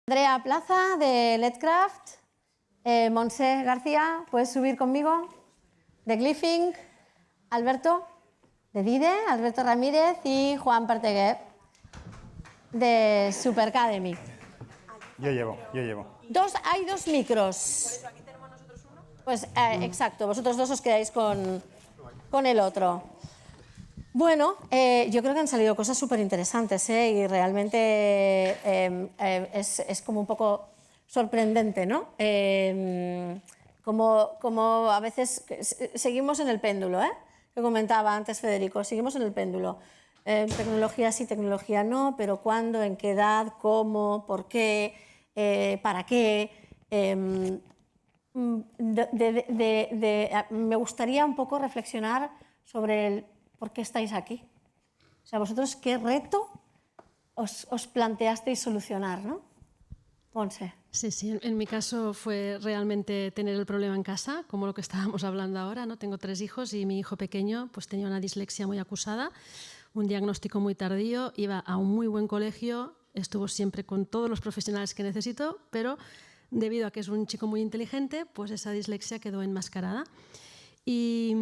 Andrea Plaza de Letcraft, Montse García, ¿puedes subir conmigo? De Glyphing, Alberto de Dide, Alberto Ramírez y Juan Parteguer de Supercademy. Yo llevo. Hay dos micros. Por eso, aquí tenemos nosotros uno. Pues exacto, vosotros dos os quedáis con el otro. Bueno, yo creo que han salido cosas súper interesantes y realmente es como un poco sorprendente, ¿no? Como a veces seguimos en el péndulo, que comentaba antes Federico, seguimos en el péndulo. Tecnología sí, tecnología no, pero ¿cuándo, en qué edad, cómo, por qué, para qué? Me gustaría un poco reflexionar sobre el por qué estáis aquí. O sea, vosotros qué reto os planteasteis solucionar, ¿no? Ponce. Sí, en mi caso fue realmente tener el problema en casa, como lo que estábamos hablando ahora, ¿no? Tengo 3 hijos y mi hijo pequeño pues tenía una dislexia muy acusada, un diagnóstico muy tardío, iba a un muy buen colegio, estuvo siempre con todos los profesionales que necesito, pero debido a que es un chico muy inteligente, pues esa dislexia quedó enmascarada. Y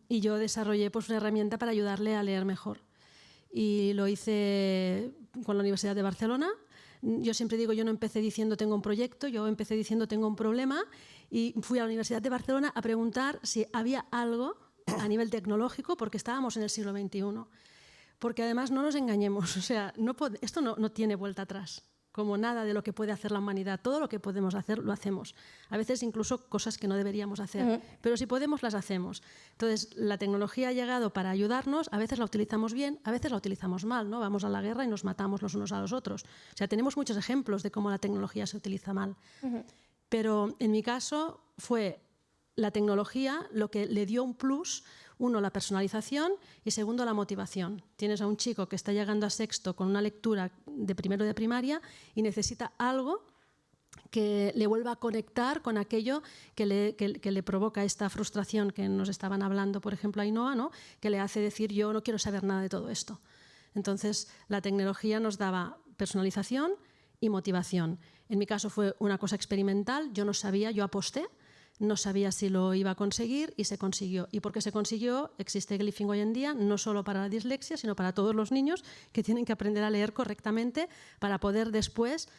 yo desarrollé pues una herramienta para ayudarle a leer mejor. Y lo hice con la Universidad de Barcelona. Yo siempre digo, yo no empecé diciendo tengo un proyecto, yo empecé diciendo tengo un problema y fui a la Universidad de Barcelona a preguntar si había algo a nivel tecnológico, porque estábamos en el siglo XXI. Porque además no nos engañemos, o sea, esto no tiene vuelta atrás. Como nada de lo que puede hacer la humanidad. Todo lo que podemos hacer, lo hacemos. A veces incluso cosas que no deberíamos hacer. Pero si podemos, las hacemos. Entonces, la tecnología ha llegado para ayudarnos. A veces la utilizamos bien, a veces la utilizamos mal, ¿no? Vamos a la guerra y nos matamos los unos a los otros. O sea, tenemos muchos ejemplos de cómo la tecnología se utiliza mal. Pero en mi caso fue la tecnología lo que le dio un plus. Uno, la personalización y segundo, la motivación. Tienes a un chico que está llegando a sexto con una lectura de primero de primaria y necesita algo que le vuelva a conectar con aquello que le provoca esta frustración que nos estaban hablando, por ejemplo, a Ainhoa, ¿no? Que le hace decir yo no quiero saber nada de todo esto. Entonces, la tecnología nos daba personalización y motivación. En mi caso fue una cosa experimental, yo no sabía, yo aposté, no sabía si lo iba a conseguir y se consiguió. Y porque se consiguió, existe Glyphing hoy en día, no solo para la dislexia, sino para todos los niños que tienen que aprender a leer correctamente para poder después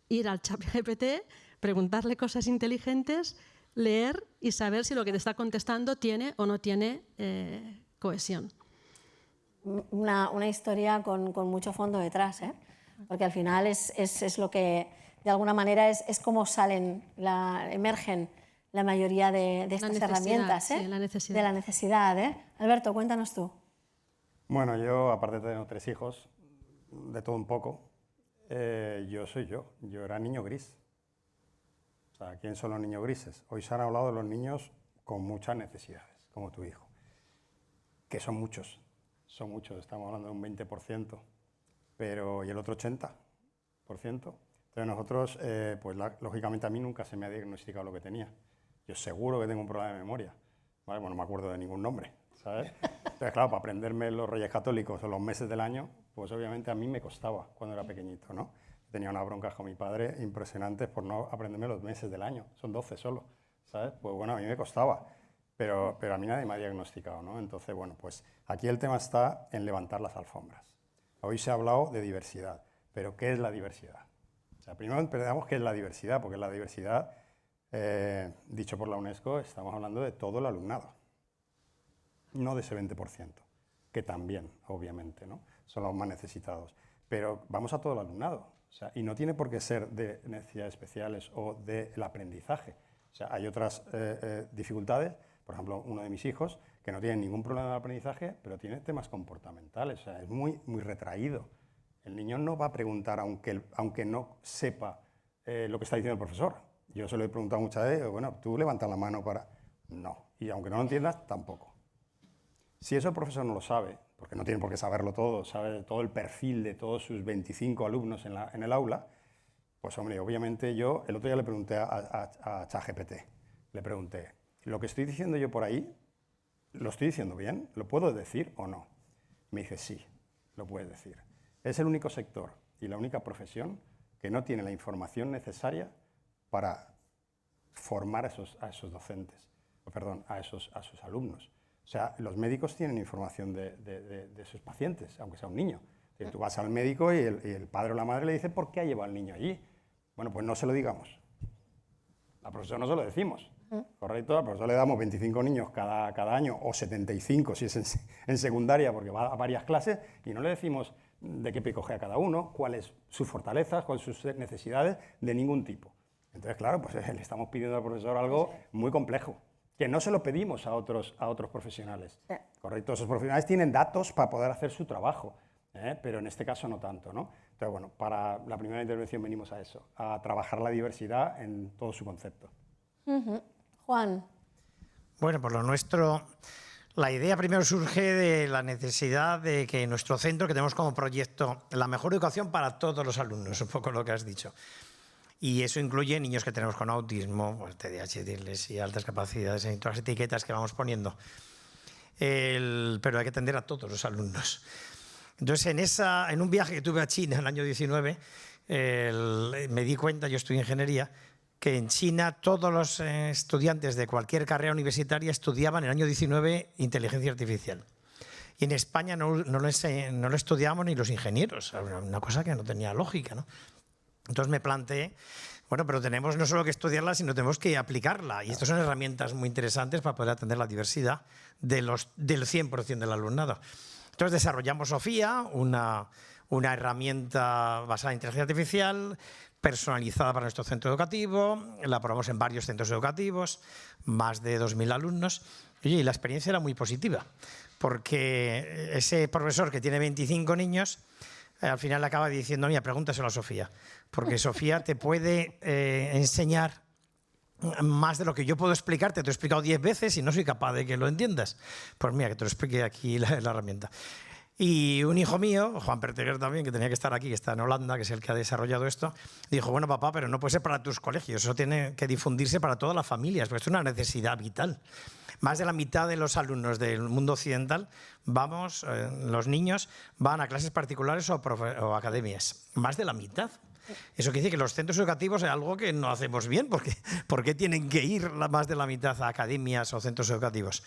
ir al ChatGPT, preguntarle cosas inteligentes, leer y saber si lo que te está contestando tiene o no tiene cohesión. Una historia con mucho fondo detrás, porque al final es lo que, de alguna manera, es como emergen la mayoría de estas herramientas, sí, la necesidad. de la necesidad. Alberto, cuéntanos tú. Bueno, yo, aparte de tener 3 hijos, de todo un poco, yo soy yo era niño gris. O sea, ¿quién son los niños grises? Hoy se han hablado de los niños con muchas necesidades, como tu hijo, que son muchos, estamos hablando de un 20%, pero ¿y el otro 80%? Entonces nosotros, pues lógicamente a mí nunca se me ha diagnosticado lo que tenía. Yo seguro que tengo un problema de memoria, ¿vale? Bueno, no me acuerdo de ningún nombre, ¿sabes? Entonces, claro, para aprenderme los Reyes Católicos o los meses del año, pues obviamente a mí me costaba cuando era pequeñito, ¿no? Tenía unas broncas con mi padre impresionantes por no aprenderme los meses del año, son 12 solo, ¿sabes? Pues bueno, a mí me costaba, pero a mí nadie me ha diagnosticado, ¿no? Entonces, bueno, pues aquí el tema está en levantar las alfombras. Hoy se ha hablado de diversidad, pero ¿qué es la diversidad? O sea, primero entendamos qué es la diversidad, porque la diversidad, dicho por la UNESCO, estamos hablando de todo el alumnado, no de ese 20%, que también, obviamente, ¿no? Son los más necesitados, pero vamos a todo el alumnado, o sea, y no tiene por qué ser de necesidades especiales o del aprendizaje. O sea, hay otras dificultades, por ejemplo, uno de mis hijos, que no tiene ningún problema de aprendizaje, pero tiene temas comportamentales, o sea, es muy retraído. El niño no va a preguntar aunque no sepa lo que está diciendo el profesor. Yo se lo he preguntado muchas veces, bueno, tú levantas la mano para... No, y aunque no lo entiendas, tampoco. Si eso el profesor no lo sabe, porque no tiene por qué saberlo todo, sabe todo el perfil de todos sus 25 alumnos en el aula, pues hombre, obviamente yo el otro día le pregunté a ChatGPT, le pregunté, ¿lo que estoy diciendo yo por ahí, lo estoy diciendo bien? ¿Lo puedo decir o no? Me dice, sí, lo puedes decir. Es el único sector y la única profesión que no tiene la información necesaria para formar a esos docentes, a esos alumnos. O sea, los médicos tienen información de sus pacientes, aunque sea un niño. Tú vas al médico y el padre o la madre le dice ¿por qué ha llevado al niño allí? Bueno, pues no se lo digamos. La profesora no se lo decimos, ¿correcto? Al profesor le damos 25 niños cada año, o 75 si es en secundaria, porque va a varias clases, y no le decimos de qué pie coge a cada uno, cuáles sus fortalezas, cuáles sus necesidades, de ningún tipo. Entonces, claro, pues le estamos pidiendo al profesor algo muy complejo, que no se lo pedimos a otros profesionales, ¿correcto? Esos profesionales tienen datos para poder hacer su trabajo, pero en este caso no tanto, ¿no? Entonces, bueno, para la primera intervención venimos a eso, a trabajar la diversidad en todo su concepto. Juan. Bueno, por lo nuestro, la idea primero surge de la necesidad de que nuestro centro, que tenemos como proyecto la mejor educación para todos los alumnos, un poco lo que has dicho. Y eso incluye niños que tenemos con autismo, pues TDAH, dislexia, altas capacidades, en todas las etiquetas que vamos poniendo. Pero hay que atender a todos los alumnos. Entonces, en un viaje que tuve a China en el año 19, me di cuenta, yo estudié ingeniería, que en China todos los estudiantes de cualquier carrera universitaria estudiaban en el año 19 inteligencia artificial. Y en España no lo estudiamos ni los ingenieros, una cosa que no tenía lógica, ¿no? Entonces me planteé, bueno, pero tenemos no solo que estudiarla, sino tenemos que aplicarla. Y estas son herramientas muy interesantes para poder atender la diversidad del 100% del alumnado. Entonces desarrollamos Sofía, una herramienta basada en inteligencia artificial, personalizada para nuestro centro educativo, la probamos en varios centros educativos, más de 2.000 alumnos. Y la experiencia era muy positiva, porque ese profesor que tiene 25 niños, al final le acaba diciendo, mira, pregúntaselo a Sofía, porque Sofía te puede enseñar más de lo que yo puedo explicarte. Te lo he explicado 10 veces y no soy capaz de que lo entiendas. Pues mira, que te lo explique aquí la herramienta. Y un hijo mío, Juan Perteguer también, que tenía que estar aquí, que está en Holanda, que es el que ha desarrollado esto, dijo, bueno, papá, pero no puede ser para tus colegios, eso tiene que difundirse para todas las familias, porque es una necesidad vital. Más de la mitad de los alumnos del mundo occidental, los niños van a clases particulares o academias. Más de la mitad. Eso quiere decir que los centros educativos es algo que no hacemos bien, porque ¿por qué tienen que ir más de la mitad a academias o centros educativos?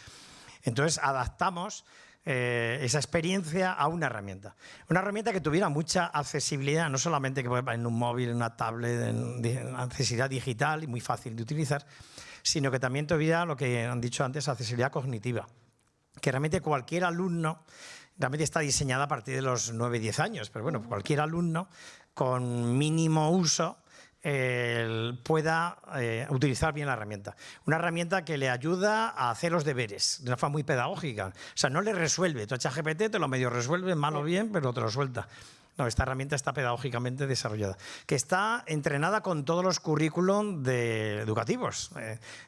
Entonces adaptamos esa experiencia a una herramienta. Una herramienta que tuviera mucha accesibilidad, no solamente que en un móvil, en una tablet, en accesibilidad digital y muy fácil de utilizar, sino que también tuviera lo que han dicho antes, accesibilidad cognitiva. Que realmente cualquier alumno, realmente está diseñada a partir de los 9-10 años, pero bueno, cualquier alumno con mínimo uso pueda utilizar bien la herramienta. Una herramienta que le ayuda a hacer los deberes de una forma muy pedagógica. O sea, no le resuelve. Tu ChatGPT te lo medio resuelve, mal o bien, pero te lo suelta. No, esta herramienta está pedagógicamente desarrollada, que está entrenada con todos los currículum educativos.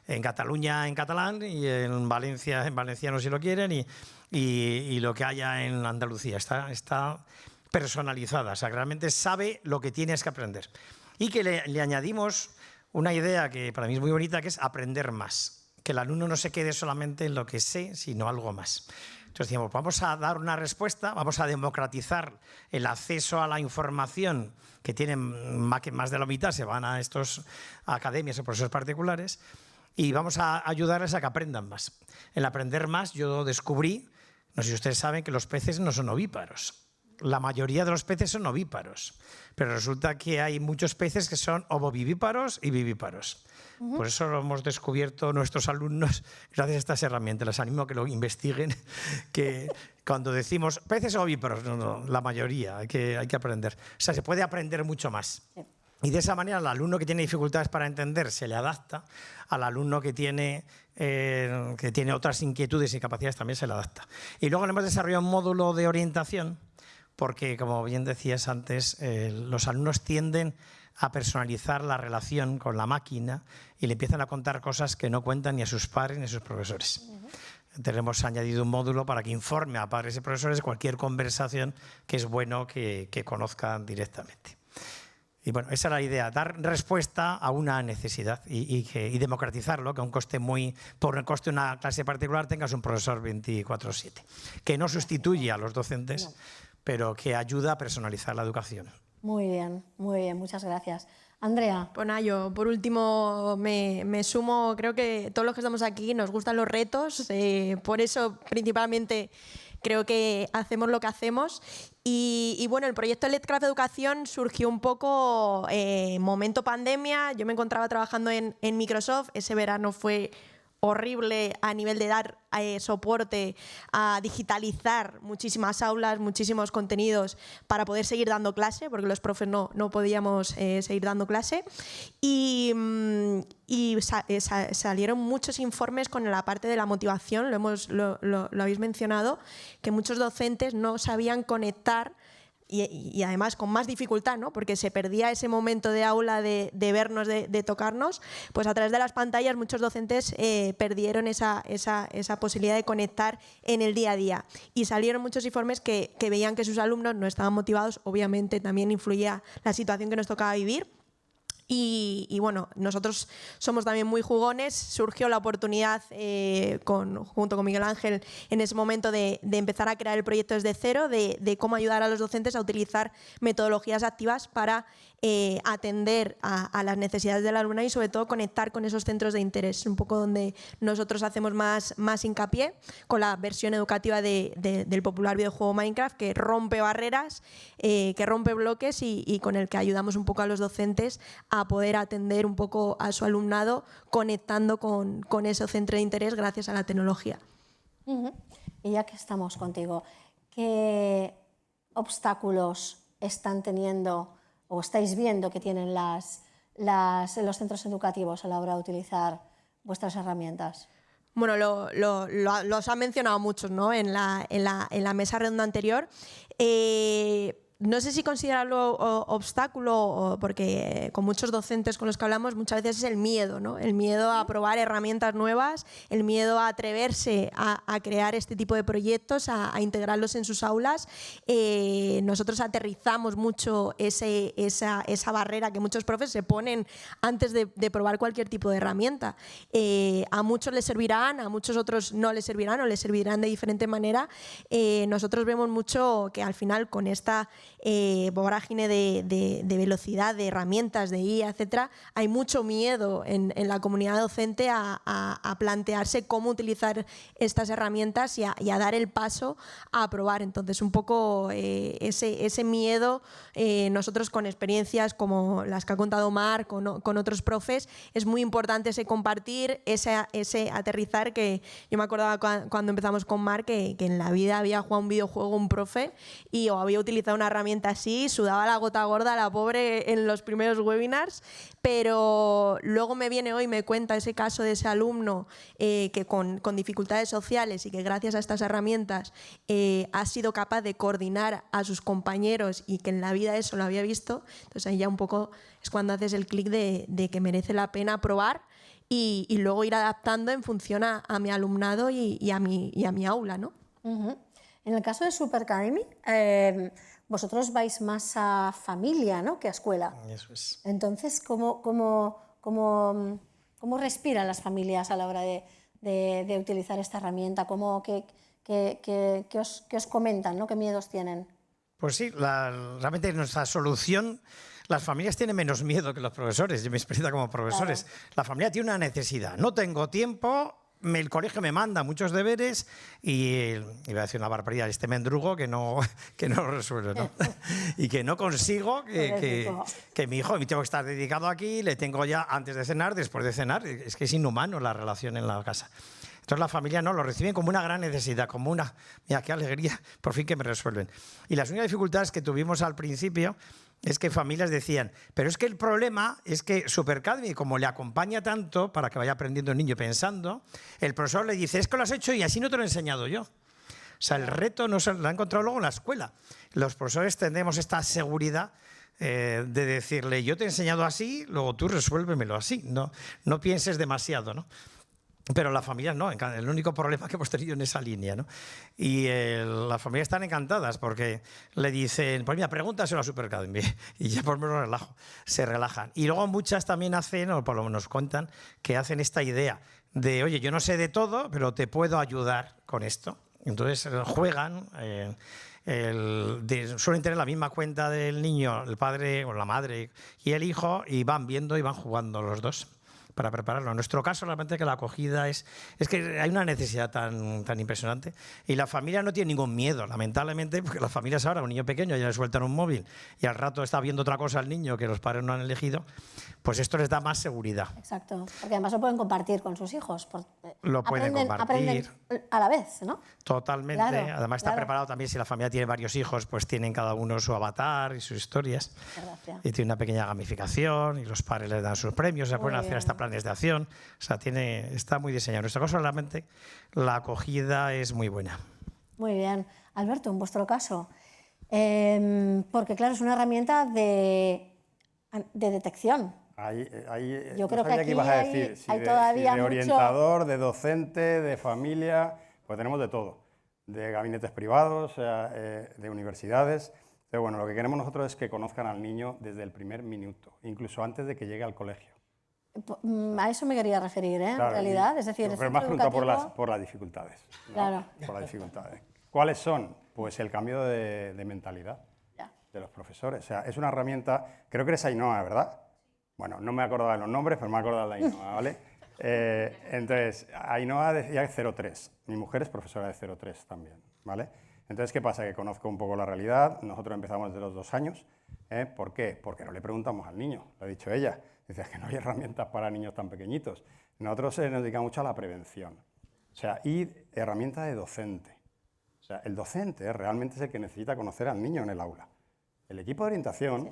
En Cataluña en catalán y en Valencia en valenciano si lo quieren y lo que haya en Andalucía. Está personalizada, o sea, realmente sabe lo que tienes que aprender. Y que le añadimos una idea que para mí es muy bonita, que es aprender más. Que el alumno no se quede solamente en lo que sé, sino algo más. Entonces decíamos, vamos a dar una respuesta, vamos a democratizar el acceso a la información que tienen más de la mitad, se van a estas academias o profesores particulares, y vamos a ayudarles a que aprendan más. El aprender más, yo descubrí, no sé si ustedes saben, que los peces no son ovíparos. La mayoría de los peces son ovíparos, pero resulta que hay muchos peces que son ovovivíparos y vivíparos. Por eso lo hemos descubierto nuestros alumnos gracias a estas herramientas. Les animo a que lo investiguen, que cuando decimos peces ovíparos, no, la mayoría, hay que aprender. O sea, se puede aprender mucho más. Y de esa manera al alumno que tiene dificultades para entender se le adapta, al alumno que tiene otras inquietudes y capacidades también se le adapta. Y luego le hemos desarrollado un módulo de orientación, porque, como bien decías antes, los alumnos tienden a personalizar la relación con la máquina y le empiezan a contar cosas que no cuentan ni a sus padres ni a sus profesores. Tenemos añadido un módulo para que informe a padres y profesores de cualquier conversación que es bueno que conozcan directamente. Y bueno, esa es la idea, dar respuesta a una necesidad y democratizarlo, que a un coste por el coste de una clase particular tengas un profesor 24/7, que no sustituye a los docentes, pero que ayuda a personalizar la educación. muy bien, muchas gracias. Andrea. Pues nada, yo por último me sumo, creo que todos los que estamos aquí nos gustan los retos, por eso principalmente creo que hacemos lo que hacemos. Y bueno, el proyecto Let's Craft Educación surgió un poco momento pandemia. Yo me encontraba trabajando en Microsoft, ese verano fue horrible a nivel de dar soporte a digitalizar muchísimas aulas, muchísimos contenidos para poder seguir dando clase, porque los profes no podíamos seguir dando clase. Y salieron muchos informes con la parte de la motivación, lo habéis mencionado, que muchos docentes no sabían conectar y además con más dificultad, ¿no? Porque se perdía ese momento de aula de vernos, de tocarnos, pues a través de las pantallas muchos docentes perdieron esa posibilidad de conectar en el día a día. Y salieron muchos informes que veían que sus alumnos no estaban motivados, obviamente también influía la situación que nos tocaba vivir. Y bueno, nosotros somos también muy jugones, surgió la oportunidad junto con Miguel Ángel en ese momento de empezar a crear el proyecto desde cero, de cómo ayudar a los docentes a utilizar metodologías activas para atender a las necesidades del alumnado y sobre todo conectar con esos centros de interés, un poco donde nosotros hacemos más hincapié con la versión educativa del popular videojuego Minecraft, que rompe barreras, que rompe bloques y con el que ayudamos un poco a los docentes a poder atender un poco a su alumnado conectando con ese centro de interés gracias a la tecnología. Y ya que estamos contigo, ¿qué obstáculos están teniendo o estáis viendo que tienen los centros educativos a la hora de utilizar vuestras herramientas? Bueno, los han mencionado muchos, ¿no? en la mesa redonda anterior. No sé si considerarlo obstáculo, porque con muchos docentes con los que hablamos muchas veces es el miedo, ¿no? El miedo a probar herramientas nuevas, el miedo a atreverse a crear este tipo de proyectos, a integrarlos en sus aulas. Nosotros aterrizamos mucho esa barrera que muchos profes se ponen antes de probar cualquier tipo de herramienta. A muchos les servirán, a muchos otros no les servirán o les servirán de diferente manera. Nosotros vemos mucho que al final con esta vorágine de velocidad, de herramientas, de IA, etcétera, hay mucho miedo en la comunidad docente a plantearse cómo utilizar estas herramientas y a dar el paso a probar. Entonces, un poco ese miedo, nosotros con experiencias como las que ha contado Mar, con otros profes, es muy importante ese compartir, ese aterrizar, que yo me acordaba cuando empezamos con Mar que en la vida había jugado un videojuego un profe o había utilizado una herramienta así, sudaba la gota gorda la pobre en los primeros webinars, pero luego me viene hoy y me cuenta ese caso de ese alumno que con dificultades sociales y que gracias a estas herramientas ha sido capaz de coordinar a sus compañeros y que en la vida eso lo había visto. Entonces ahí ya un poco es cuando haces el clic de que merece la pena probar y luego ir adaptando en función a mi alumnado y a mi aula, ¿no? En el caso de Superacademy, vosotros vais más a familia, ¿no?, que a escuela. Eso es. Entonces, ¿cómo respiran las familias a la hora de utilizar esta herramienta? ¿Qué os comentan, ¿no? ¿Qué miedos tienen? Pues sí, realmente nuestra solución, las familias tienen menos miedo que los profesores, yo mi experiencia como profesores. Claro. La familia tiene una necesidad, no tengo tiempo, el colegio me manda muchos deberes y iba a decir una barbaridad, este mendrugo que no resuelve, ¿no? Y que no consigo que mi hijo, tengo que estar dedicado aquí, le tengo ya antes de cenar, después de cenar, es que es inhumano la relación en la casa. Entonces la familia no, lo reciben como una gran necesidad, como una, mira qué alegría, por fin que me resuelven. Y las únicas dificultades que tuvimos al principio es que familias decían, pero es que el problema es que Superacademy, como le acompaña tanto para que vaya aprendiendo el niño pensando, el profesor le dice, es que lo has hecho y así no te lo he enseñado yo. O sea, el reto no se lo ha encontrado luego en la escuela. Los profesores tenemos esta seguridad de decirle, yo te he enseñado así, luego tú resuélvemelo así, no pienses demasiado, ¿no? Pero las familias no, el único problema que hemos tenido en esa línea, ¿no? Y las familias están encantadas porque le dicen, pues mira, pregúntaselo a Superacademy y ya por lo menos relajo, se relajan. Y luego muchas también hacen, o por lo menos nos cuentan, que hacen esta idea de, oye, yo no sé de todo, pero te puedo ayudar con esto. Entonces juegan suelen tener la misma cuenta del niño, el padre o la madre y el hijo, y van viendo y van jugando los dos para prepararlo. En nuestro caso, realmente que la acogida es que hay una necesidad tan impresionante y la familia no tiene ningún miedo, lamentablemente, porque las familias ahora, un niño pequeño ya le sueltan un móvil y al rato está viendo otra cosa al niño que los padres no han elegido, pues esto les da más seguridad. Exacto, porque además lo pueden compartir con sus hijos. Lo pueden compartir. Aprenden a la vez, ¿no? Totalmente. Claro, Además está preparado también, si la familia tiene varios hijos, pues tienen cada uno su avatar y sus historias. Gracias. Y tiene una pequeña gamificación y los padres les dan sus premios, se pueden hacer hasta planes de acción. O sea, está muy diseñado. En nuestro caso, realmente, la acogida es muy buena. Muy bien. Alberto, en vuestro caso, porque claro, es una herramienta de detección. Yo creo que aquí ibas a decir, hay todavía de mucho... orientador, de docente, de familia, pues tenemos de todo. De gabinetes privados, de universidades. Pero bueno, lo que queremos nosotros es que conozcan al niño desde el primer minuto, incluso antes de que llegue al colegio. A eso me quería referir, Claro, en realidad. Es decir, pero más pregunta por las dificultades. ¿no? Claro. Por las dificultades. ¿Cuáles son? Pues el cambio de mentalidad de los profesores. O sea, es una herramienta, creo que eres Ainhoa, ¿verdad? Bueno, no me acordaba de los nombres, pero me acordaba de Ainhoa, ¿vale? Entonces, Ainhoa decía 03. Mi mujer es profesora de 03 también, ¿vale? Entonces, ¿qué pasa? Que conozco un poco la realidad. Nosotros empezamos desde los 2 años. ¿Por qué? Porque no le preguntamos al niño, lo ha dicho ella. Dice, es que no hay herramientas para niños tan pequeñitos. Nosotros nos dedicamos mucho a la prevención. O sea, y herramienta de docente. O sea, el docente realmente es el que necesita conocer al niño en el aula. El equipo de orientación,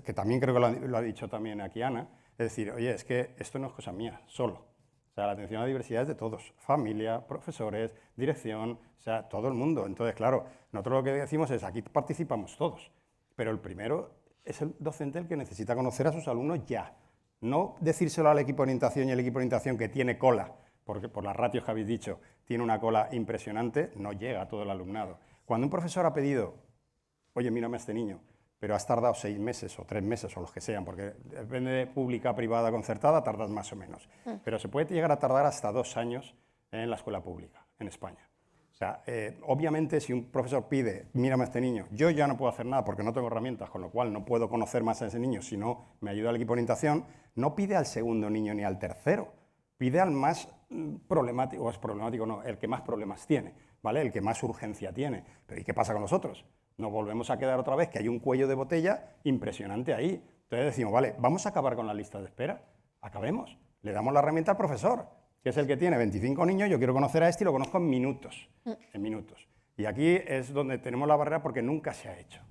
que también creo que lo ha dicho también aquí Ana, es decir, oye, es que esto no es cosa mía, solo. O sea, la atención a la diversidad es de todos, familia, profesores, dirección, o sea, todo el mundo. Entonces, claro, nosotros lo que decimos es, aquí participamos todos, pero el primero es el docente el que necesita conocer a sus alumnos ya. No decírselo al equipo de orientación y el equipo de orientación que tiene cola, porque por las ratios que habéis dicho, tiene una cola impresionante, no llega a todo el alumnado. Cuando un profesor ha pedido, oye, mírame a este niño, pero has tardado 6 meses o 3 meses o los que sean, porque depende de pública, privada, concertada, tardas más o menos. Pero se puede llegar a tardar hasta 2 años en la escuela pública, en España. O sea, obviamente si un profesor pide, mírame a este niño, yo ya no puedo hacer nada porque no tengo herramientas, con lo cual no puedo conocer más a ese niño, si no me ayuda el equipo de orientación, no pide al segundo niño ni al tercero, pide al más problemático, o es problemático no, el que más problemas tiene, ¿vale? El que más urgencia tiene. Pero ¿y qué pasa con los otros? Nos volvemos a quedar otra vez que hay un cuello de botella impresionante ahí. Entonces decimos, vale, vamos a acabar con la lista de espera, acabemos, le damos la herramienta al profesor, que es el que tiene 25 niños, yo quiero conocer a este y lo conozco en minutos, Y aquí es donde tenemos la barrera porque nunca se ha hecho.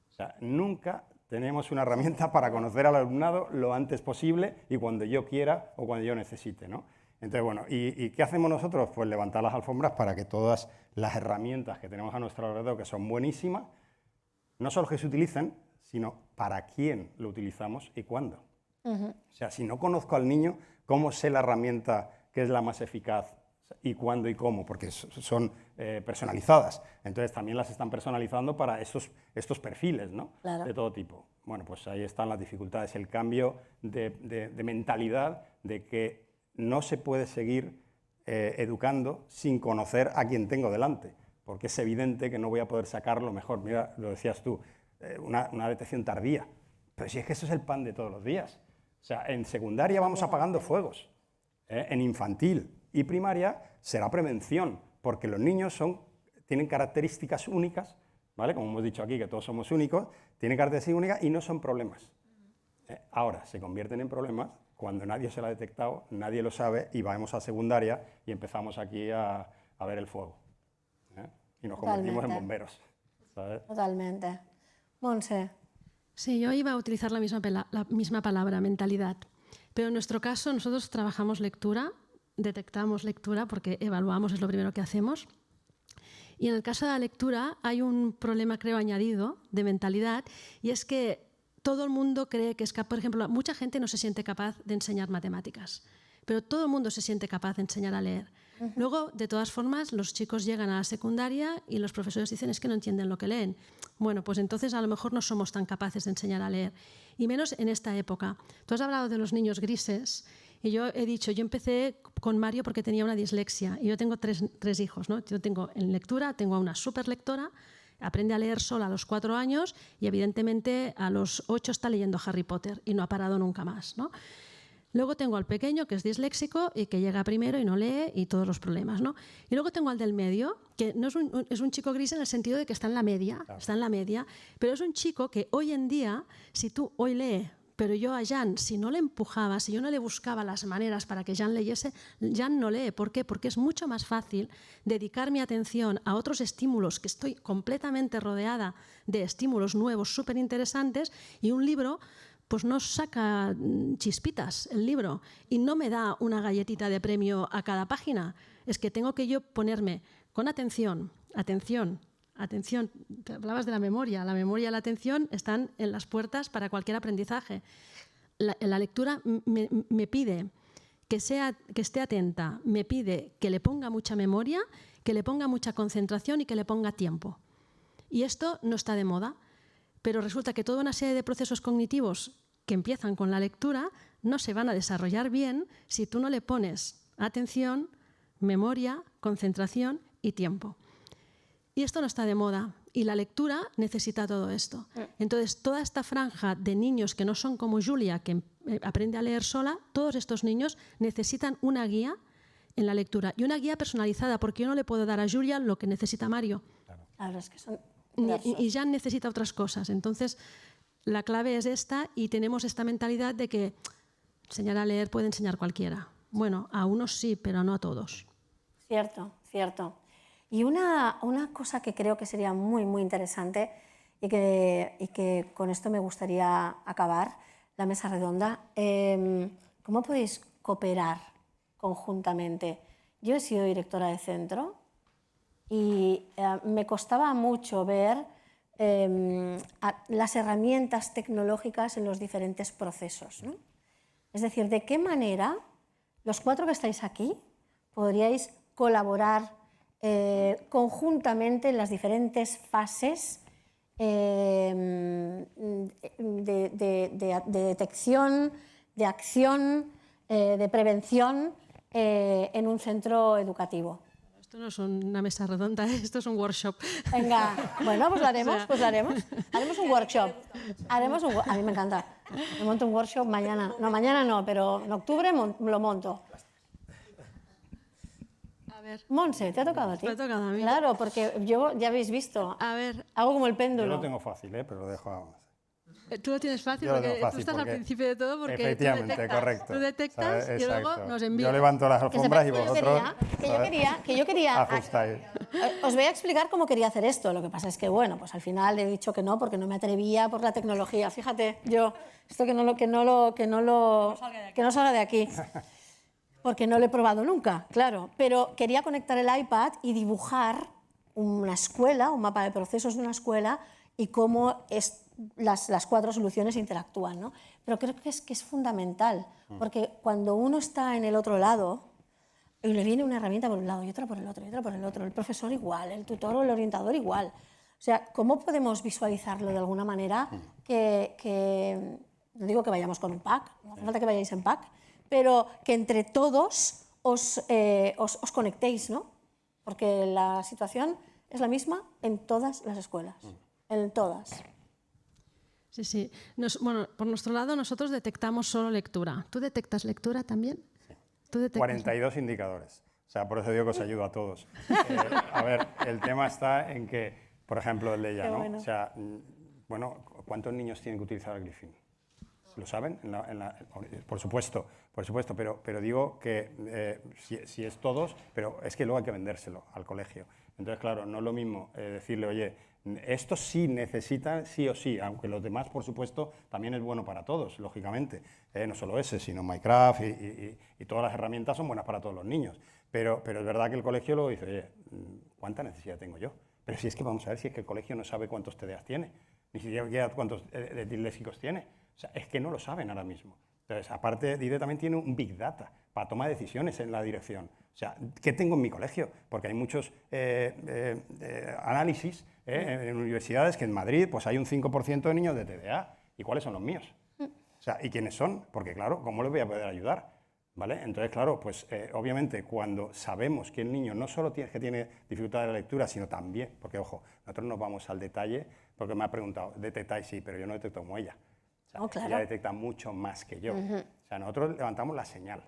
O sea, nunca tenemos una herramienta para conocer al alumnado lo antes posible y cuando yo quiera o cuando yo necesite, ¿no? Entonces, bueno, ¿y qué hacemos nosotros? Pues levantar las alfombras para que todas las herramientas que tenemos a nuestro alrededor, que son buenísimas, no solo que se utilicen, sino para quién lo utilizamos y cuándo. O sea, si no conozco al niño, ¿cómo sé la herramienta que es la más eficaz y cuándo y cómo? Porque son personalizadas. Entonces, también las están personalizando para estos perfiles, ¿no? Claro. De todo tipo. Bueno, pues ahí están las dificultades, el cambio de mentalidad de que no se puede seguir educando sin conocer a quien tengo delante, porque es evidente que no voy a poder sacarlo mejor. Mira, lo decías tú, una detección tardía, pero si es que eso es el pan de todos los días. O sea, en secundaria vamos apagando fuegos, en infantil y primaria será prevención, porque los niños tienen características únicas, ¿vale? Como hemos dicho aquí, que todos somos únicos, tienen características únicas y no son problemas. Ahora, se convierten en problemas cuando nadie se lo ha detectado, nadie lo sabe y vamos a secundaria y empezamos aquí a ver el fuego. Y nos convertimos en bomberos, ¿sabes? Totalmente. Montse. Sí, yo iba a utilizar la misma palabra, mentalidad. Pero en nuestro caso, nosotros trabajamos lectura, detectamos lectura porque evaluamos, es lo primero que hacemos. Y en el caso de la lectura hay un problema, creo, añadido de mentalidad, y es que todo el mundo cree que es capaz, por ejemplo, mucha gente no se siente capaz de enseñar matemáticas, pero todo el mundo se siente capaz de enseñar a leer. Luego, de todas formas, los chicos llegan a la secundaria y los profesores dicen es que no entienden lo que leen. Bueno, pues entonces a lo mejor no somos tan capaces de enseñar a leer, y menos en esta época. Tú has hablado de los niños grises y yo he dicho, yo empecé con Mario porque tenía una dislexia y yo tengo tres hijos, ¿no? Yo tengo en lectura, tengo a una súper lectora aprende a leer sola a los 4 años y evidentemente a los 8 está leyendo Harry Potter y no ha parado nunca más, ¿no? Luego tengo al pequeño, que es disléxico y que llega primero y no lee y todos los problemas, ¿no? Y luego tengo al del medio, que no es un chico gris en el sentido de que está en la media, está en la media, pero es un chico que hoy en día, si tú hoy lee, pero yo a Jan, si no le empujaba, si yo no le buscaba las maneras para que Jan leyese, Jan no lee. ¿Por qué? Porque es mucho más fácil dedicar mi atención a otros estímulos, que estoy completamente rodeada de estímulos nuevos, súper interesantes, y un libro pues no saca chispitas el libro y no me da una galletita de premio a cada página. Es que tengo que yo ponerme con atención, atención, atención. Te hablabas de la memoria y la atención están en las puertas para cualquier aprendizaje. La lectura me pide que esté atenta, me pide que le ponga mucha memoria, que le ponga mucha concentración y que le ponga tiempo. Y esto no está de moda. Pero resulta que toda una serie de procesos cognitivos que empiezan con la lectura no se van a desarrollar bien si tú no le pones atención, memoria, concentración y tiempo. Y esto no está de moda y la lectura necesita todo esto. Entonces, toda esta franja de niños que no son como Julia, que aprende a leer sola, todos estos niños necesitan una guía en la lectura y una guía personalizada, porque yo no le puedo dar a Julia lo que necesita Mario. Claro, es que son... Y Jan necesita otras cosas. Entonces, la clave es esta y tenemos esta mentalidad de que enseñar a leer puede enseñar cualquiera. Bueno, a unos sí, pero no a todos. Cierto, cierto. Y una cosa que creo que sería muy, muy interesante y que con esto me gustaría acabar la mesa redonda, ¿cómo podéis cooperar conjuntamente? Yo he sido directora de centro y me costaba mucho ver las herramientas tecnológicas en los diferentes procesos, ¿no? Es decir, ¿de qué manera los 4 que estáis aquí podríais colaborar conjuntamente en las diferentes fases de detección, de acción, de prevención en un centro educativo? Esto no es una mesa redonda, esto es un workshop. Venga, bueno, pues lo haremos, Haremos un workshop. A mí me encanta. Me monto un workshop mañana. No, mañana no, pero en octubre lo monto. A ver. Montse, ¿te ha tocado a ti? Me ha tocado a mí. Claro, porque yo, ya habéis visto, A ver, hago como el Yo péndulo. lo tengo fácil, pero lo dejo a... tú lo tienes fácil Yo lo porque tengo fácil tú estás al porque principio de todo porque efectivamente, tú detectas, correcto. tú detectas ¿Sabes? y luego Exacto. nos envías. Yo levanto las alfombras y Que vosotros... yo quería ajustáis. os voy a explicar cómo quería hacer esto. Lo que pasa es que, bueno, pues al final he dicho que no porque no me atrevía por la tecnología. Fíjate, yo, esto que no salga de aquí. Porque no lo he probado nunca, claro. Pero quería conectar el iPad y dibujar una escuela, un mapa de procesos de una escuela y cómo las 4 soluciones interactúan, ¿no? Pero creo que es fundamental, porque cuando uno está en el otro lado, y le viene una herramienta por un lado y otra por el otro, y otra por el otro, el profesor igual, el tutor o el orientador igual. O sea, ¿cómo podemos visualizarlo de alguna manera no digo que vayamos con un pack, no hace falta que vayáis en pack, pero que entre todos os conectéis, ¿no? Porque la situación es la misma en todas las escuelas, en todas. Sí, sí. Bueno, por nuestro lado nosotros detectamos solo lectura. ¿Tú detectas lectura también? ¿Tú detectas? 42 indicadores. O sea, por eso digo que os ayudo a todos. A ver, el tema está en que, por ejemplo, el de ella, ¿no? Bueno. O sea, bueno, ¿cuántos niños tienen que utilizar el Griffin? ¿Lo saben? Por supuesto, pero digo que si es todos, pero es que luego hay que vendérselo al colegio. Entonces, claro, no es lo mismo decirle, oye, esto sí necesitan sí o sí, aunque los demás, por supuesto, también es bueno para todos, lógicamente. No solo ese, sino Minecraft y todas las herramientas son buenas para todos los niños. Pero es verdad que el colegio luego dice, oye, ¿cuánta necesidad tengo yo? Pero si es que vamos a ver si es que el colegio no sabe cuántos TDAs tiene, ni siquiera cuántos disléxicos tiene. O sea, es que no lo saben ahora mismo. Entonces, aparte, DIDE también tiene un Big Data para tomar decisiones en la dirección. O sea, ¿qué tengo en mi colegio? Porque hay muchos análisis en universidades que en Madrid pues hay un 5% de niños de TDA. ¿Y cuáles son los míos? O sea, ¿y quiénes son? Porque, claro, ¿cómo les voy a poder ayudar? ¿vale? Entonces, claro, pues obviamente cuando sabemos que el niño no solo tiene dificultad de la lectura, sino también, porque ojo, nosotros nos vamos al detalle, porque me ha preguntado, ¿detectáis? Sí, pero yo no detecto como ella. O sea, Oh, claro. ella detecta mucho más que yo. O sea, nosotros levantamos la señal.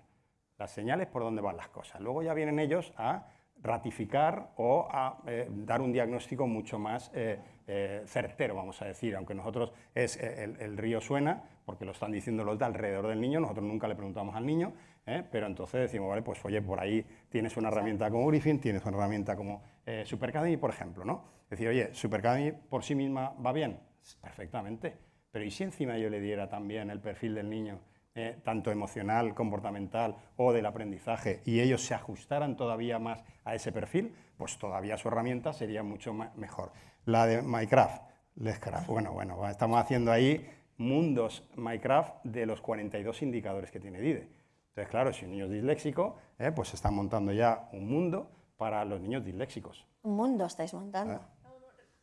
La señal es por dónde van las cosas. Luego ya vienen ellos a ratificar o a dar un diagnóstico mucho más certero, vamos a decir, aunque nosotros el río suena, porque lo están diciendo los de alrededor del niño, nosotros nunca le preguntamos al niño, pero entonces decimos, vale, pues oye, por ahí tienes una herramienta como Griffin, tienes una herramienta como SuperAcademy, por ejemplo, ¿no? Es decir, oye, SuperAcademy por sí misma va bien, perfectamente, pero ¿y si encima yo le diera también el perfil del niño, tanto emocional, comportamental o del aprendizaje, y ellos se ajustaran todavía más a ese perfil, pues todavía su herramienta sería mucho mejor. La de Minecraft, Lexcraft, bueno, estamos haciendo ahí mundos Minecraft de los 42 indicadores que tiene DIDE. Entonces, claro, si un niño es disléxico, pues se está montando ya un mundo para los niños disléxicos. Un mundo estáis montando.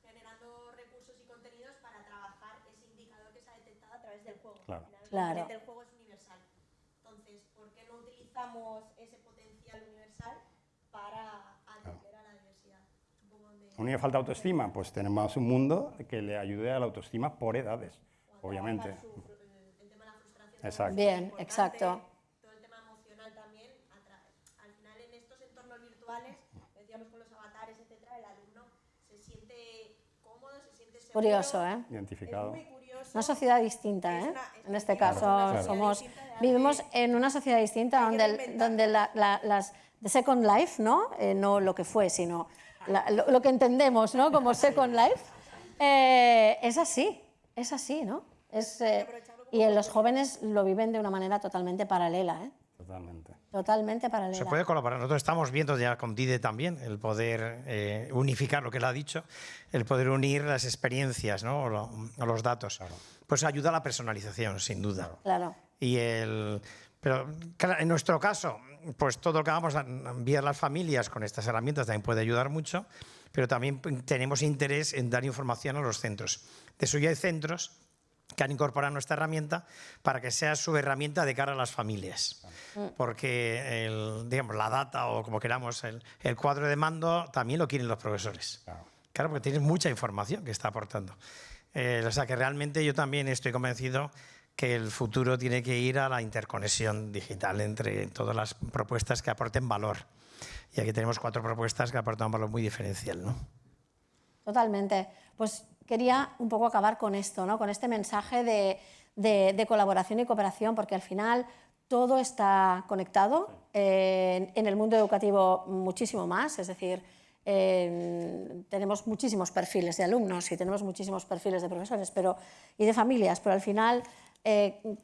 Generando recursos y contenidos para trabajar ese indicador que se ha detectado a través del juego. Claro. Claro. El juego es universal. Entonces, ¿por qué no utilizamos ese potencial universal para atender a la diversidad? ¿A un niño falta autoestima? Pues tenemos un mundo que le ayude a la autoestima por edades, obviamente. El tema de la frustración. Exacto. Bien, exacto. Todo el tema emocional también. Al final, en estos entornos virtuales, decíamos con los avatares, etcétera, el alumno se siente cómodo, se siente seguro. Curioso, ¿eh? Identificado. Es muy curioso. Una sociedad distinta, ¿eh? En este caso, Claro. vivimos en una sociedad distinta donde las de Second Life, ¿no? No lo que fue, sino lo que entendemos, ¿no? Como Second Life, es así, ¿no? Y los jóvenes lo viven de una manera totalmente paralela, ¿eh? Totalmente. Totalmente paralela. Se puede colaborar. Nosotros estamos viendo ya con DIDE también el poder unificar lo que él ha dicho, el poder unir las experiencias, ¿no? o los datos. Claro. Pues ayuda a la personalización, sin duda. Claro. Pero claro, en nuestro caso, pues todo lo que hagamos a enviar a las familias con estas herramientas también puede ayudar mucho, pero también tenemos interés en dar información a los centros. De eso ya hay centros que han incorporado nuestra herramienta para que sea su herramienta de cara a las familias. Porque digamos, la data o como queramos, el cuadro de mando también lo quieren los profesores. Claro, porque tienes mucha información que está aportando. O sea que realmente yo también estoy convencido que el futuro tiene que ir a la interconexión digital entre todas las propuestas que aporten valor. Y aquí tenemos 4 propuestas que aportan un valor muy diferencial, ¿no? Totalmente. Pues quería un poco acabar con esto, ¿no? Con este mensaje de colaboración y cooperación, porque al final todo está conectado, en el mundo educativo muchísimo más, es decir, tenemos muchísimos perfiles de alumnos y tenemos muchísimos perfiles de profesores y de familias, pero al final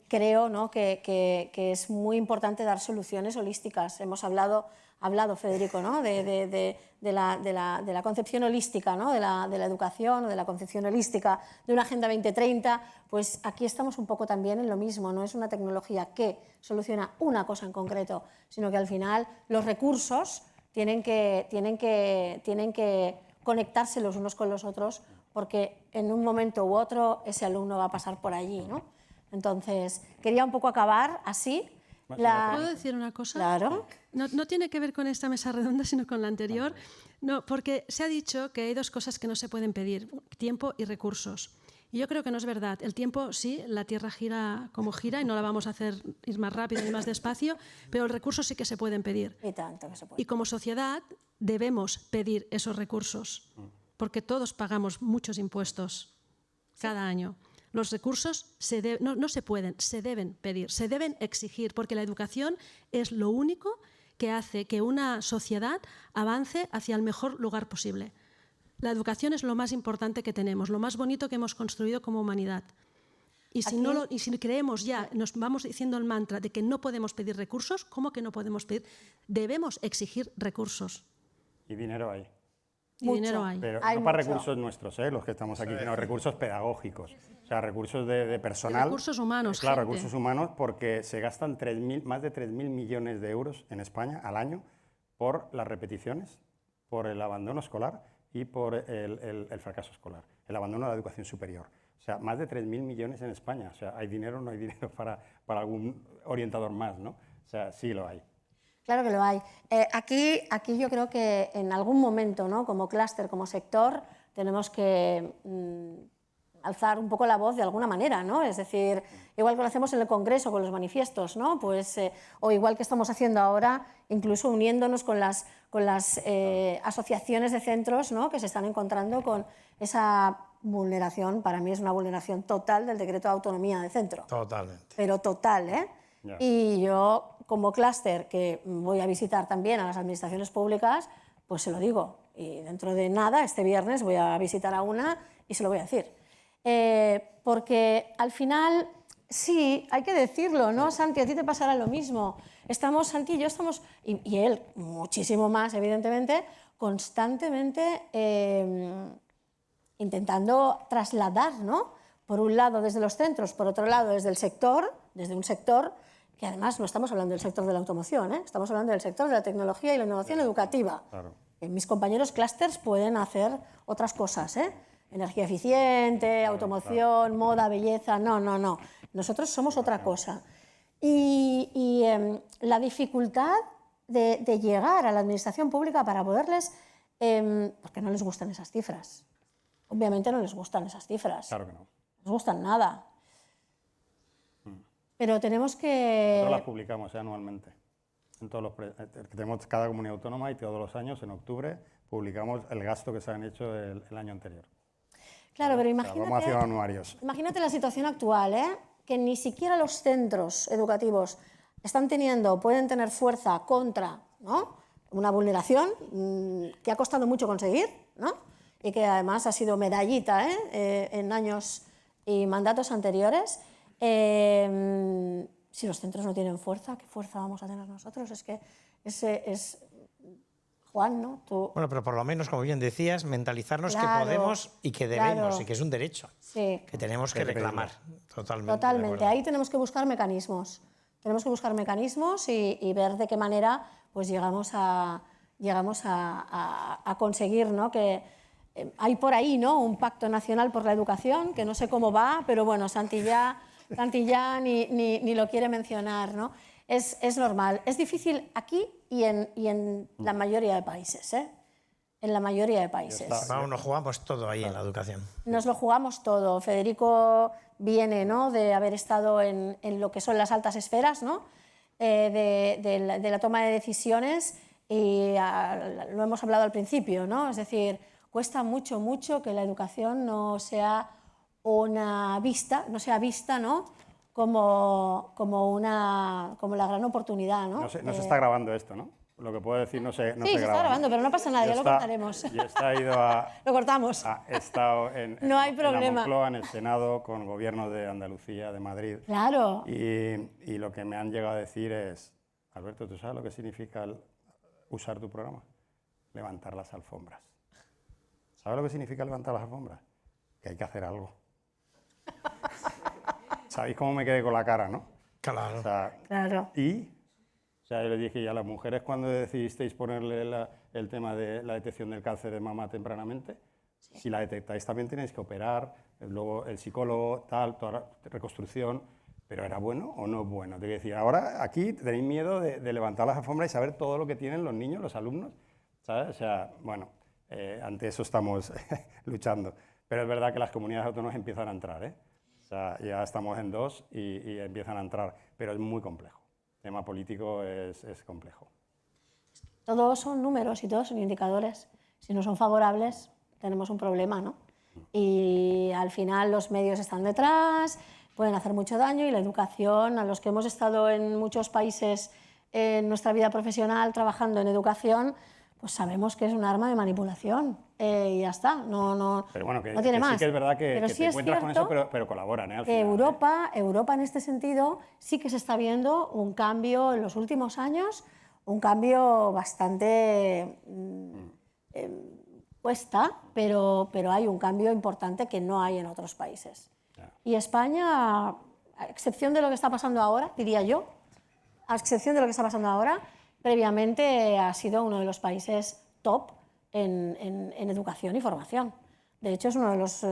creo, ¿no? que es muy importante dar soluciones holísticas. Hemos hablado Federico, ¿no? de la concepción holística, ¿no? de la educación o de la concepción holística de una Agenda 2030, pues aquí estamos un poco también en lo mismo. No es una tecnología que soluciona una cosa en concreto, sino que al final los recursos tienen que conectarse los unos con los otros, porque en un momento u otro ese alumno va a pasar por allí, ¿no? Entonces, quería un poco acabar así. ¿Puedo decir una cosa? Claro. No tiene que ver con esta mesa redonda, sino con la anterior. No, porque se ha dicho que hay 2 cosas que no se pueden pedir, tiempo y recursos. Y yo creo que no es verdad. El tiempo, sí, la Tierra gira como gira y no la vamos a hacer ir más rápido ni más despacio, pero los recursos sí que se pueden pedir. Y tanto que se puede. Y como sociedad debemos pedir esos recursos, porque todos pagamos muchos impuestos cada año. Los recursos no se pueden, se deben pedir, se deben exigir, porque la educación es lo único que hace que una sociedad avance hacia el mejor lugar posible. La educación es lo más importante que tenemos, lo más bonito que hemos construido como humanidad. Y si creemos ya, nos vamos diciendo el mantra de que no podemos pedir recursos, ¿cómo que no podemos pedir? Debemos exigir recursos. Y dinero hay. Y dinero hay. Pero Hay no para mucho. recursos nuestros, los que estamos aquí, sino recursos pedagógicos. O sea, recursos de personal. De recursos humanos, Claro, gente. recursos humanos, porque se gastan más de 3.000 millones de euros en España al año por las repeticiones, por el abandono escolar y por el fracaso escolar, el abandono de la educación superior. O sea, más de 3.000 millones en España. O sea, ¿hay dinero o no hay dinero para algún orientador más, ¿no? O sea, sí lo hay. Claro que lo hay. Aquí yo creo que en algún momento, ¿no? Como clúster, como sector, tenemos que alzar un poco la voz de alguna manera, ¿no? Es decir, igual que lo hacemos en el Congreso con los manifiestos, ¿no? Pues, o igual que estamos haciendo ahora, incluso uniéndonos con las asociaciones de centros, ¿no? Que se están encontrando con esa vulneración, para mí es una vulneración total del decreto de autonomía de centro. Totalmente. Pero total, ¿eh? Ya. Y yo, como clúster, que voy a visitar también a las administraciones públicas, pues se lo digo. Y dentro de nada, este viernes, voy a visitar a una y se lo voy a decir. Porque al final, sí, hay que decirlo, ¿no? Santi, a ti te pasará lo mismo. Santi y yo estamos, y él muchísimo más, evidentemente, constantemente intentando trasladar, ¿no? Por un lado desde los centros, por otro lado desde el sector, desde un sector que además no estamos hablando del sector de la automoción, ¿eh? Estamos hablando del sector de la tecnología y la innovación educativa. Claro. Mis compañeros clústers pueden hacer otras cosas, ¿eh? Energía eficiente, automoción, moda, belleza, no. Nosotros somos otra cosa. Y la dificultad de llegar a la administración pública para poderles, porque no les gustan esas cifras. Obviamente no les gustan esas cifras. Claro que no. No les gustan nada. Pero tenemos que... Nosotros las publicamos anualmente. En todos tenemos cada comunidad autónoma y todos los años, en octubre, publicamos el gasto que se han hecho el año anterior. Claro, pero Vamos haciendo anuarios. imagínate la situación actual, ¿eh? Que ni siquiera los centros educativos pueden tener fuerza contra, ¿no? Una vulneración que ha costado mucho conseguir, ¿no? Y que además ha sido medallita, en años y mandatos anteriores. Si los centros no tienen fuerza, ¿qué fuerza vamos a tener nosotros? Es que es Juan, ¿no? Tú... Bueno, pero por lo menos, como bien decías, mentalizarnos Claro, que podemos y que debemos claro. y que es un derecho Sí. que tenemos que reclamar. Totalmente. Totalmente. Ahí tenemos que buscar mecanismos. Tenemos que buscar mecanismos y ver de qué manera pues llegamos a conseguir, ¿no? Que hay por ahí, ¿no? Un pacto nacional por la educación, que no sé cómo va, pero bueno, Santi ya ni lo quiere mencionar, ¿no? Es normal. Es difícil aquí y en la mayoría de países, ¿eh? En la mayoría de países. Vamos, nos jugamos todo ahí en la educación. Nos lo jugamos todo. Federico viene, ¿no? De haber estado en lo que son las altas esferas, ¿no? De la toma de decisiones y lo hemos hablado al principio, ¿no? Es decir, cuesta mucho que la educación no sea vista, ¿no? Como la gran oportunidad, ¿no? No se está grabando esto, ¿no? Lo que puedo decir no se graba. Sí, se está grabando, pero no pasa nada, ya lo cortaremos. Y está ido a... Lo cortamos. He estado No hay en problema. la Moncloa, en el Senado, con el gobierno de Andalucía, de Madrid. Claro. Y lo que me han llegado a decir es, Alberto, ¿tú sabes lo que significa usar tu programa? Levantar las alfombras. ¿Sabes lo que significa levantar las alfombras? Que hay que hacer algo. ¿Sabéis cómo me quedé con la cara, no? Claro. O sea, Claro. O sea, yo le dije, ¿y a las mujeres cuando decidisteis ponerle el tema de la detección del cáncer de mama tempranamente? Sí. Si la detectáis también tenéis que operar, luego el psicólogo, toda la reconstrucción, pero ¿era bueno o no es bueno? Te decir, ahora aquí tenéis miedo de levantar las alfombras y saber todo lo que tienen los niños, los alumnos, ¿sabes? O sea, bueno, ante eso estamos luchando. Pero es verdad que las comunidades autónomas empiezan a entrar, ¿eh? O sea, ya estamos en 2 y empiezan a entrar, pero es muy complejo. El tema político es complejo. Todos son números y todos son indicadores. Si no son favorables, tenemos un problema, ¿no? Y al final los medios están detrás, pueden hacer mucho daño y la educación, a los que hemos estado en muchos países en nuestra vida profesional trabajando en educación, pues sabemos que es un arma de manipulación y ya está, no tiene más. Sí que es verdad que pero te sí es encuentras con cierto eso, pero colaboran, al que final, Europa en este sentido sí que se está viendo un cambio en los últimos años, un cambio bastante cuesta, pero hay un cambio importante que no hay en otros países. Y España, a excepción de lo que está pasando ahora, diría yo, a excepción de lo que está pasando ahora, previamente ha sido uno de los países top en educación y formación. De hecho,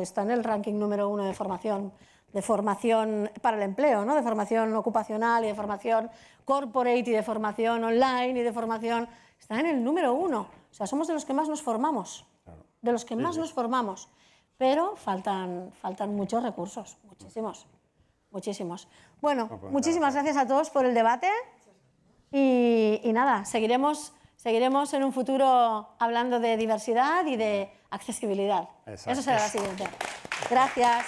está en el ranking número 1 de formación formación para el empleo, ¿no? De formación ocupacional y de formación corporate y de formación online y de formación... Están en el número 1. O sea, somos de los que más nos formamos. De los que más nos formamos. Pero faltan muchos recursos, muchísimos. Muchísimos. Bueno, muchísimas gracias a todos por el debate. Y nada, seguiremos en un futuro hablando de diversidad y de accesibilidad. Eso será la siguiente. Gracias.